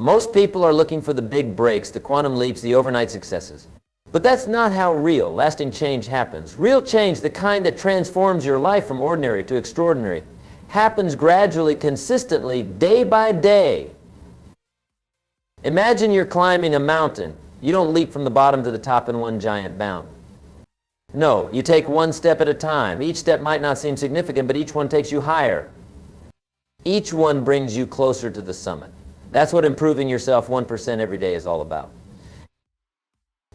Most people are looking for the big breaks, the quantum leaps, the overnight successes. But that's not how real, lasting change happens. Real change, the kind that transforms your life from ordinary to extraordinary, happens gradually, consistently, day by day. Imagine you're climbing a mountain. You don't leap from the bottom to the top in one giant bound. No, you take one step at a time. Each step might not seem significant, but each one takes you higher. Each one brings you closer to the summit. That's what improving yourself 1% every day is all about.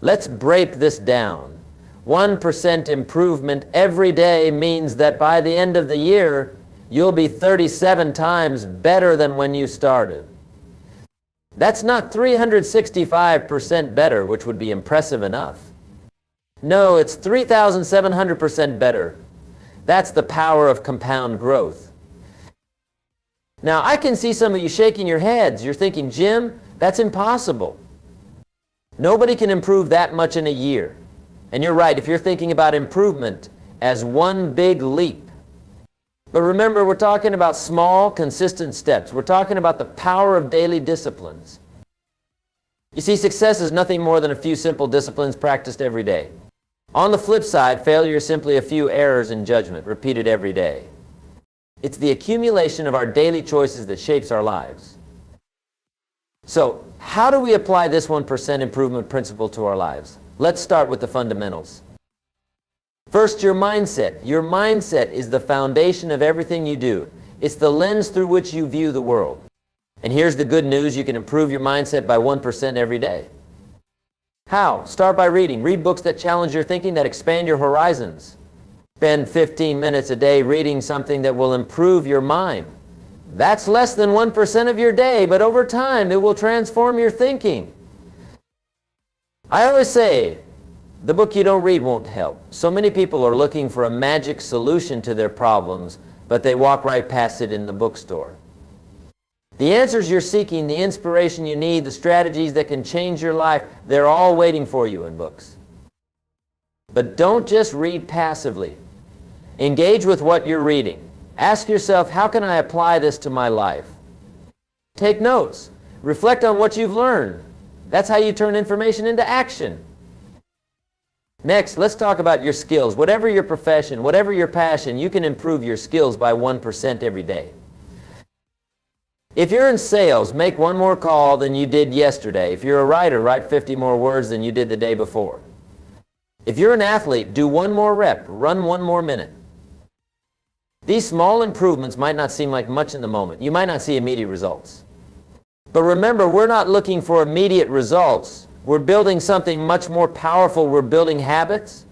Let's break this down. 1% improvement every day means that by the end of the year, you'll be 37 times better than when you started. That's not 365% better, which would be impressive enough. No, it's 3,700% better. That's the power of compound growth. Now, I can see some of you shaking your heads. You're thinking, Jim, that's impossible. Nobody can improve that much in a year. And you're right, if you're thinking about improvement as one big leap. But remember, we're talking about small, consistent steps. We're talking about the power of daily disciplines. You see, success is nothing more than a few simple disciplines practiced every day. On the flip side, failure is simply a few errors in judgment repeated every day. It's the accumulation of our daily choices that shapes our lives. So, how do we apply this 1% improvement principle to our lives? Let's start with the fundamentals. First, your mindset. Your mindset is the foundation of everything you do. It's the lens through which you view the world. And here's the good news, you can improve your mindset by 1% every day. How? Start by reading. Read books that challenge your thinking, that expand your horizons. Spend 15 minutes a day reading something that will improve your mind. That's less than 1% of your day, but over time it will transform your thinking. I always say, the book you don't read won't help. So many people are looking for a magic solution to their problems, but they walk right past it in the bookstore. The answers you're seeking, the inspiration you need, the strategies that can change your life, they're all waiting for you in books. But don't just read passively. Engage with what you're reading. Ask yourself, how can I apply this to my life? Take notes. Reflect on what you've learned. That's how you turn information into action. Next, let's talk about your skills. Whatever your profession, whatever your passion, you can improve your skills by 1% every day. If you're in sales, make one more call than you did yesterday. If you're a writer, write 50 more words than you did the day before. If you're an athlete, do one more rep, run one more minute. These small improvements might not seem like much in the moment. You might not see immediate results. But remember, we're not looking for immediate results. We're building something much more powerful. We're building habits.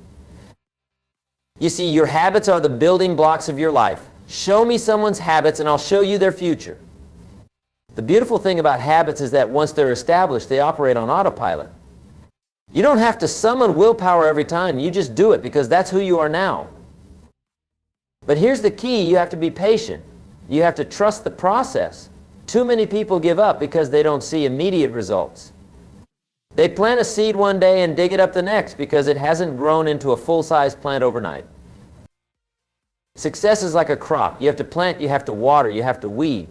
You see, your habits are the building blocks of your life. Show me someone's habits and I'll show you their future. The beautiful thing about habits is that once they're established, they operate on autopilot. You don't have to summon willpower every time. You just do it because that's who you are now. But here's the key. You have to be patient. You have to trust the process. Too many people give up because they don't see immediate results. They plant a seed one day and dig it up the next because it hasn't grown into a full-size plant overnight. Success is like a crop. You have to plant, you have to water, you have to weed,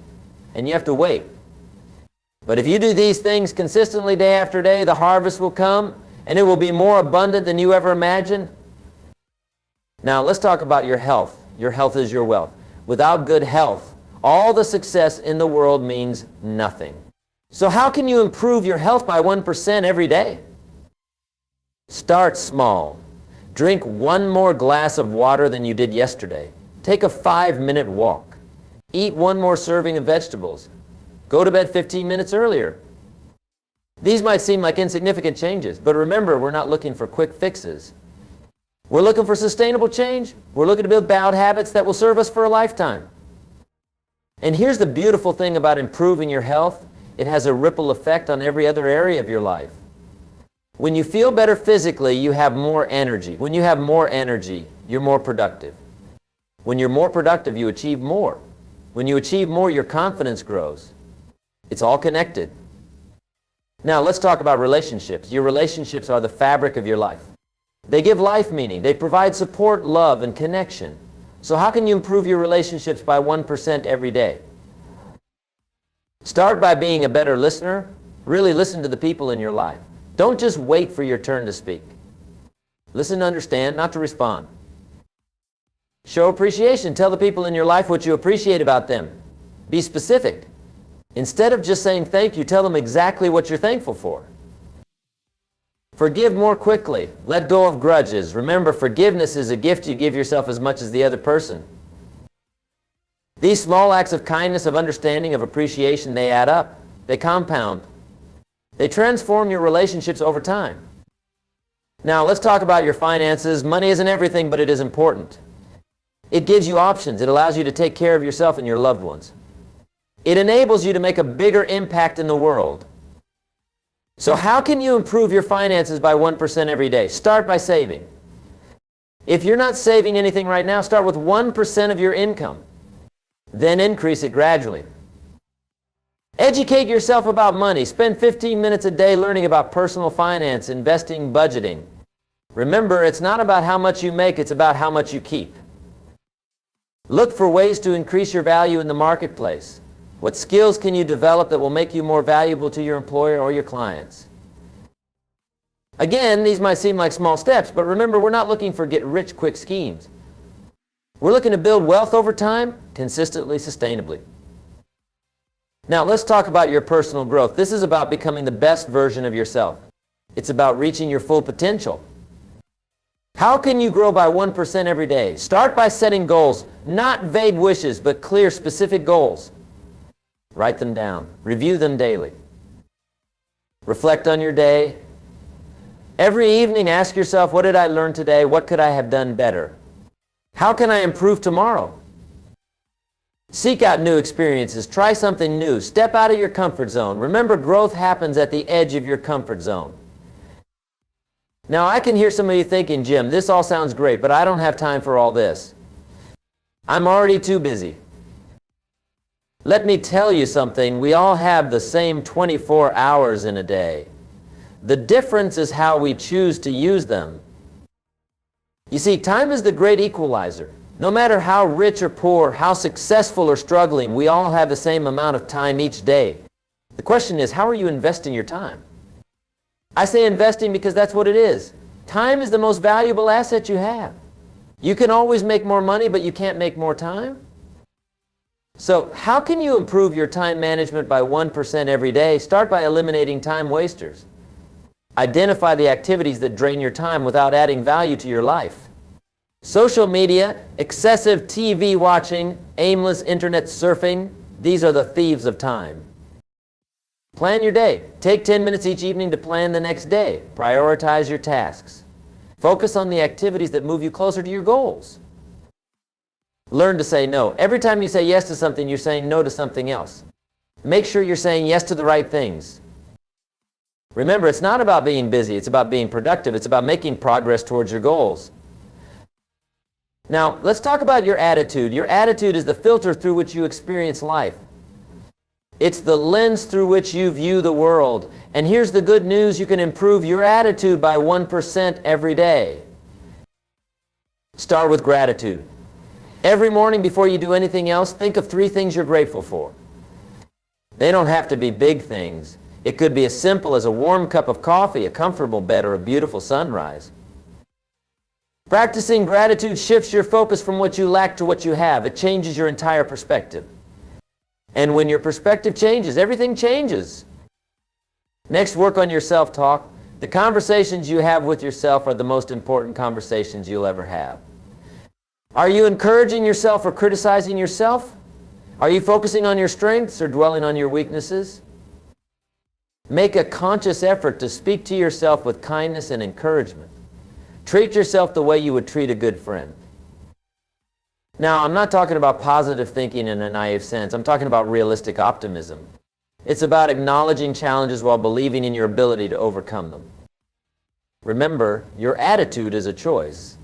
and you have to wait. But if you do these things consistently day after day, the harvest will come, and it will be more abundant than you ever imagined. Now, let's talk about your health. Your health is your wealth. Without good health, all the success in the world means nothing. So how can you improve your health by 1% every day? Start small. Drink one more glass of water than you did yesterday. Take a 5-minute walk. Eat one more serving of vegetables. Go to bed 15 minutes earlier. These might seem like insignificant changes, but remember, we're not looking for quick fixes. We're looking for sustainable change. We're looking to build bad habits that will serve us for a lifetime. And here's the beautiful thing about improving your health. It has a ripple effect on every other area of your life. When you feel better physically, you have more energy. When you have more energy, you're more productive. When you're more productive, you achieve more. When you achieve more, your confidence grows. It's all connected. Now, let's talk about relationships. Your relationships are the fabric of your life. They give life meaning. They provide support, love, and connection. So how can you improve your relationships by 1% every day? Start by being a better listener. Really listen to the people in your life. Don't just wait for your turn to speak. Listen to understand, not to respond. Show appreciation. Tell the people in your life what you appreciate about them. Be specific. Instead of just saying thank you, tell them exactly what you're thankful for. Forgive more quickly. Let go of grudges. Remember, forgiveness is a gift you give yourself as much as the other person. These small acts of kindness, of understanding, of appreciation, they add up. They compound. They transform your relationships over time. Now, let's talk about your finances. Money isn't everything, but it is important. It gives you options. It allows you to take care of yourself and your loved ones. It enables you to make a bigger impact in the world. So how can you improve your finances by 1% every day? Start by saving. If you're not saving anything right now, start with 1% of your income. Then increase it gradually. Educate yourself about money. Spend 15 minutes a day learning about personal finance, investing, budgeting. Remember, it's not about how much you make, it's about how much you keep. Look for ways to increase your value in the marketplace. What skills can you develop that will make you more valuable to your employer or your clients? Again, these might seem like small steps, but remember, we're not looking for get-rich-quick schemes. We're looking to build wealth over time, consistently, sustainably. Now, let's talk about your personal growth. This is about becoming the best version of yourself. It's about reaching your full potential. How can you grow by 1% every day? Start by setting goals, not vague wishes, but clear, specific goals. Write them down. Review them daily. Reflect on your day. Every evening, ask yourself, what did I learn today? What could I have done better? How can I improve tomorrow? Seek out new experiences. Try something new. Step out of your comfort zone. Remember, growth happens at the edge of your comfort zone. Now, I can hear some of you thinking, Jim, this all sounds great, but I don't have time for all this. I'm already too busy. Let me tell you something. We all have the same 24 hours in a day. The difference is how we choose to use them. You see, time is the great equalizer. No matter how rich or poor, how successful or struggling, we all have the same amount of time each day. The question is, how are you investing your time? I say investing because that's what it is. Time is the most valuable asset you have. You can always make more money, but you can't make more time. So how can you improve your time management by 1% every day? Start by eliminating time wasters. Identify the activities that drain your time without adding value to your life. Social media, excessive TV watching, aimless internet surfing, these are the thieves of time. Plan your day. Take 10 minutes each evening to plan the next day. Prioritize your tasks. Focus on the activities that move you closer to your goals. Learn to say no. Every time you say yes to something, you're saying no to something else. Make sure you're saying yes to the right things. Remember, it's not about being busy. It's about being productive. It's about making progress towards your goals. Now, let's talk about your attitude. Your attitude is the filter through which you experience life. It's the lens through which you view the world. And here's the good news. You can improve your attitude by 1% every day. Start with gratitude. Every morning before you do anything else, think of 3 things you're grateful for. They don't have to be big things. It could be as simple as a warm cup of coffee, a comfortable bed, or a beautiful sunrise. Practicing gratitude shifts your focus from what you lack to what you have. It changes your entire perspective. And when your perspective changes, everything changes. Next, work on your self-talk. The conversations you have with yourself are the most important conversations you'll ever have. Are you encouraging yourself or criticizing yourself? Are you focusing on your strengths or dwelling on your weaknesses? Make a conscious effort to speak to yourself with kindness and encouragement. Treat yourself the way you would treat a good friend. Now, I'm not talking about positive thinking in a naive sense. I'm talking about realistic optimism. It's about acknowledging challenges while believing in your ability to overcome them. Remember, your attitude is a choice.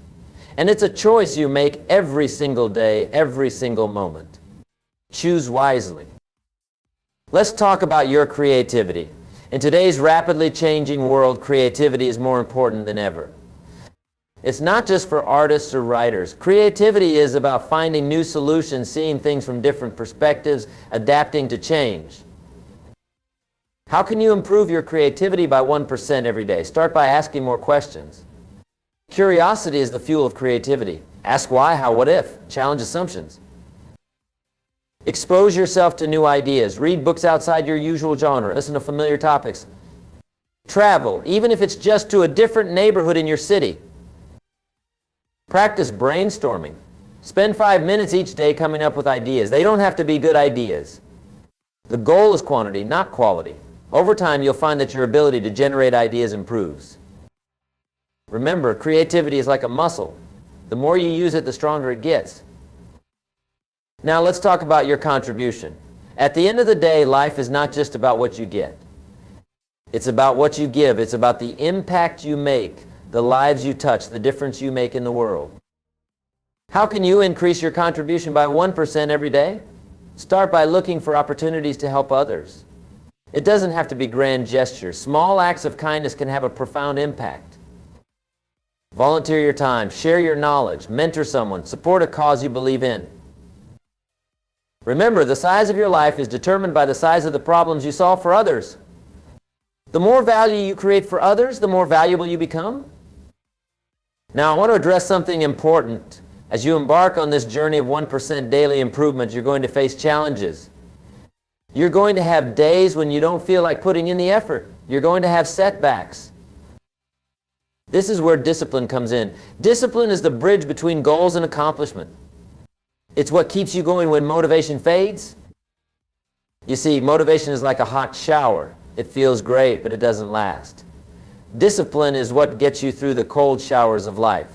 And it's a choice you make every single day, every single moment. Choose wisely. Let's talk about your creativity. In today's rapidly changing world, creativity is more important than ever. It's not just for artists or writers. Creativity is about finding new solutions, seeing things from different perspectives, adapting to change. How can you improve your creativity by 1% every day? Start by asking more questions. Curiosity is the fuel of creativity. Ask why, how, what if. Challenge assumptions. Expose yourself to new ideas. Read books outside your usual genre. Listen to familiar topics. Travel, even if it's just to a different neighborhood in your city. Practice brainstorming. Spend 5 minutes each day coming up with ideas. They don't have to be good ideas. The goal is quantity, not quality. Over time, you'll find that your ability to generate ideas improves. Remember, creativity is like a muscle. The more you use it, the stronger it gets. Now let's talk about your contribution. At the end of the day, life is not just about what you get. It's about what you give. It's about the impact you make, the lives you touch, the difference you make in the world. How can you increase your contribution by 1% every day? Start by looking for opportunities to help others. It doesn't have to be grand gestures. Small acts of kindness can have a profound impact. Volunteer your time, share your knowledge, mentor someone, support a cause you believe in. Remember, the size of your life is determined by the size of the problems you solve for others. The more value you create for others, the more valuable you become. Now, I want to address something important. As you embark on this journey of 1% daily improvement, you're going to face challenges. You're going to have days when you don't feel like putting in the effort. You're going to have setbacks. This is where discipline comes in. Discipline is the bridge between goals and accomplishment. It's what keeps you going when motivation fades. You see, motivation is like a hot shower. It feels great, but it doesn't last. Discipline is what gets you through the cold showers of life.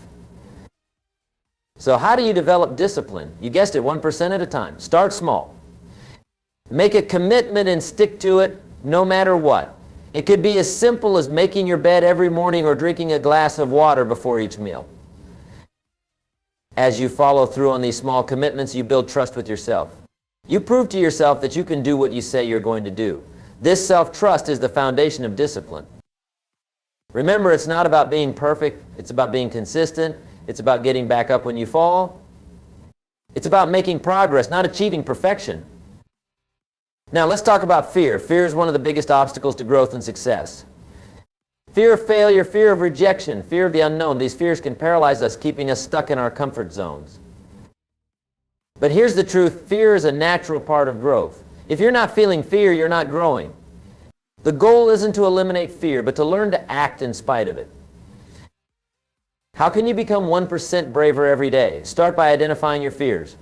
So how do you develop discipline? You guessed it, 1% at a time. Start small. Make a commitment and stick to it no matter what. It could be as simple as making your bed every morning or drinking a glass of water before each meal. As you follow through on these small commitments, you build trust with yourself. You prove to yourself that you can do what you say you're going to do. This self-trust is the foundation of discipline. Remember, it's not about being perfect. It's about being consistent. It's about getting back up when you fall. It's about making progress, not achieving perfection. Now, let's talk about fear. Fear is one of the biggest obstacles to growth and success. Fear of failure, fear of rejection, fear of the unknown. These fears can paralyze us, keeping us stuck in our comfort zones. But here's the truth. Fear is a natural part of growth. If you're not feeling fear, you're not growing. The goal isn't to eliminate fear, but to learn to act in spite of it. How can you become 1% braver every day? Start by identifying your fears.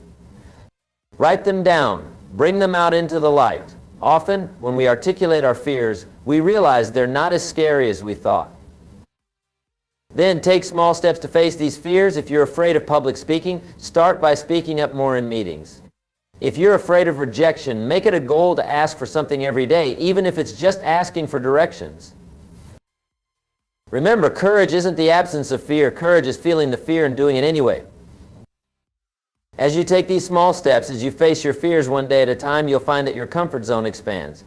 Write them down. Bring them out into the light. Often, when we articulate our fears, we realize they're not as scary as we thought. Then take small steps to face these fears. If you're afraid of public speaking, start by speaking up more in meetings. If you're afraid of rejection, make it a goal to ask for something every day, even if it's just asking for directions. Remember, courage isn't the absence of fear. Courage is feeling the fear and doing it anyway. As you take these small steps, as you face your fears one day at a time, you'll find that your comfort zone expands.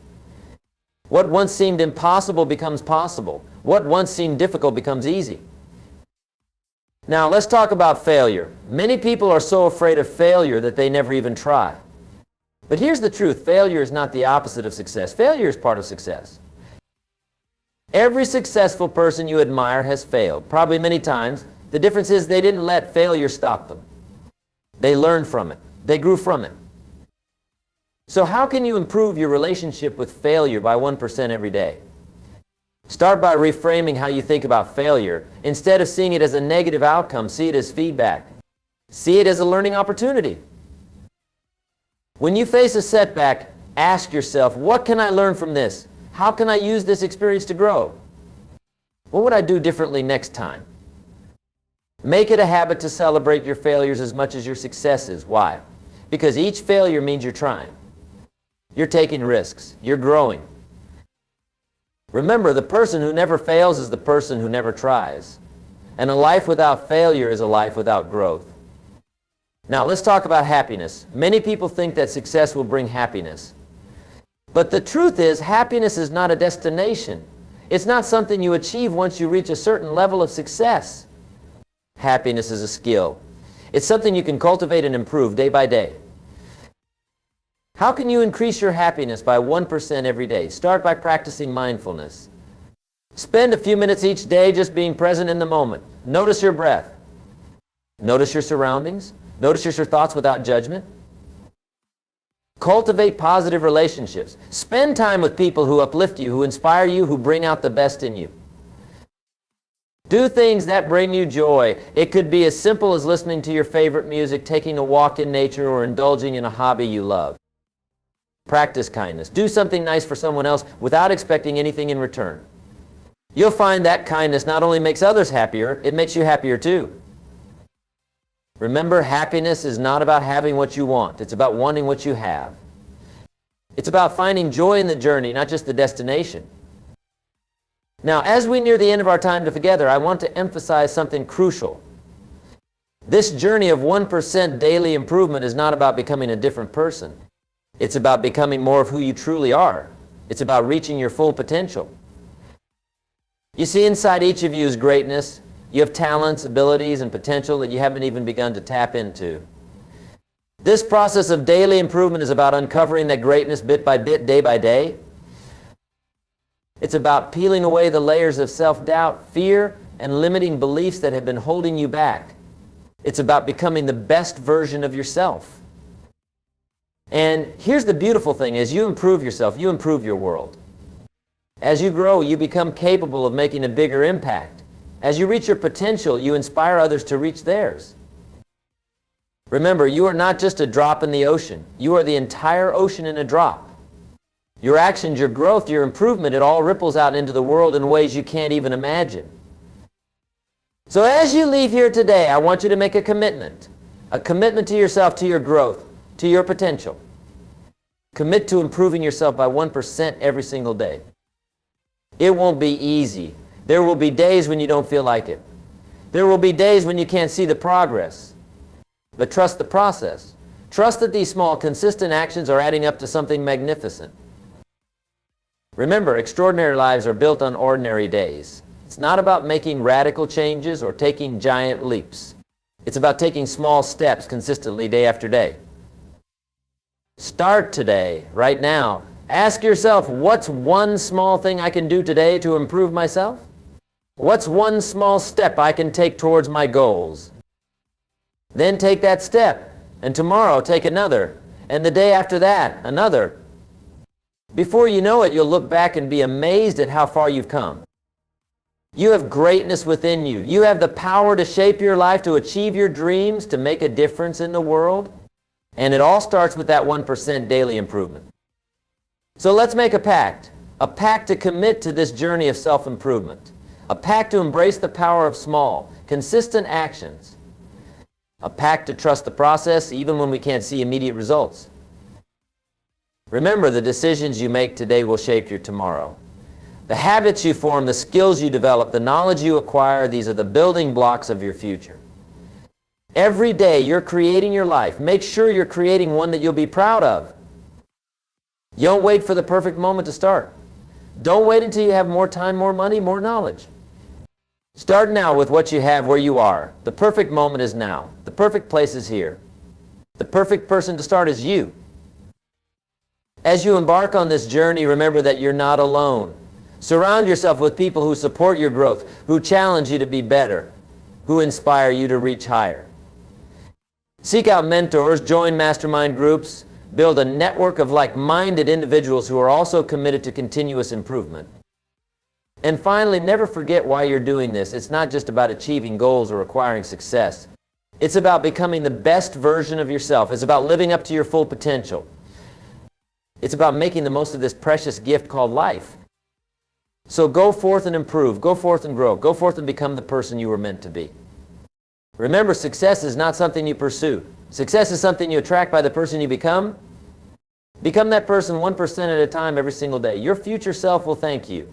What once seemed impossible becomes possible. What once seemed difficult becomes easy. Now, let's talk about failure. Many people are so afraid of failure that they never even try. But here's the truth. Failure is not the opposite of success. Failure is part of success. Every successful person you admire has failed, probably many times. The difference is they didn't let failure stop them. They learned from it. They grew from it. So how can you improve your relationship with failure by 1% every day? Start by reframing how you think about failure. Instead of seeing it as a negative outcome, see it as feedback. See it as a learning opportunity. When you face a setback, ask yourself, what can I learn from this? How can I use this experience to grow? What would I do differently next time? Make it a habit to celebrate your failures as much as your successes. Why? Because each failure means you're trying. You're taking risks. You're growing. Remember, the person who never fails is the person who never tries. And a life without failure is a life without growth. Now, let's talk about happiness. Many people think that success will bring happiness. But the truth is, happiness is not a destination. It's not something you achieve once you reach a certain level of success. Happiness is a skill. It's something you can cultivate and improve day by day. How can you increase your happiness by 1% every day? Start by practicing mindfulness. Spend a few minutes each day just being present in the moment. Notice your breath. Notice your surroundings. Notice your thoughts without judgment. Cultivate positive relationships. Spend time with people who uplift you, who inspire you, who bring out the best in you. Do things that bring you joy. It could be as simple as listening to your favorite music, taking a walk in nature, or indulging in a hobby you love. Practice kindness. Do something nice for someone else without expecting anything in return. You'll find that kindness not only makes others happier, it makes you happier too. Remember, happiness is not about having what you want. It's about wanting what you have. It's about finding joy in the journey, not just the destination. Now, as we near the end of our time together, I want to emphasize something crucial. This journey of 1% daily improvement is not about becoming a different person. It's about becoming more of who you truly are. It's about reaching your full potential. You see, inside each of you is greatness. You have talents, abilities, and potential that you haven't even begun to tap into. This process of daily improvement is about uncovering that greatness bit by bit, day by day. It's about peeling away the layers of self-doubt, fear, and limiting beliefs that have been holding you back. It's about becoming the best version of yourself. And here's the beautiful thing: as you improve yourself, you improve your world. As you grow, you become capable of making a bigger impact. As you reach your potential, you inspire others to reach theirs. Remember, you are not just a drop in the ocean. You are the entire ocean in a drop. Your actions, your growth, your improvement, it all ripples out into the world in ways you can't even imagine. So as you leave here today, I want you to make a commitment to yourself, to your growth, to your potential. Commit to improving yourself by 1% every single day. It won't be easy. There will be days when you don't feel like it. There will be days when you can't see the progress. But trust the process. Trust that these small, consistent actions are adding up to something magnificent. Remember, extraordinary lives are built on ordinary days. It's not about making radical changes or taking giant leaps. It's about taking small steps consistently day after day. Start today, right now. Ask yourself, what's one small thing I can do today to improve myself? What's one small step I can take towards my goals? Then take that step, and tomorrow take another, and the day after that, another. Before you know it, you'll look back and be amazed at how far you've come. You have greatness within you. You have the power to shape your life, to achieve your dreams, to make a difference in the world. And it all starts with that 1% daily improvement. So let's make a pact to commit to this journey of self-improvement, a pact to embrace the power of small, consistent actions, a pact to trust the process even when we can't see immediate results. Remember, the decisions you make today will shape your tomorrow. The habits you form, the skills you develop, the knowledge you acquire, these are the building blocks of your future. Every day you're creating your life. Make sure you're creating one that you'll be proud of. You don't wait for the perfect moment to start. Don't wait until you have more time, more money, more knowledge. Start now with what you have where you are. The perfect moment is now. The perfect place is here. The perfect person to start is you. As you embark on this journey, remember that you're not alone. Surround yourself with people who support your growth, who challenge you to be better, who inspire you to reach higher. Seek out mentors, join mastermind groups, build a network of like-minded individuals who are also committed to continuous improvement. And finally, never forget why you're doing this. It's not just about achieving goals or acquiring success. It's about becoming the best version of yourself. It's about living up to your full potential. It's about making the most of this precious gift called life. So go forth and improve. Go forth and grow. Go forth and become the person you were meant to be. Remember, success is not something you pursue. Success is something you attract by the person you become. Become that person 1% at a time every single day. Your future self will thank you.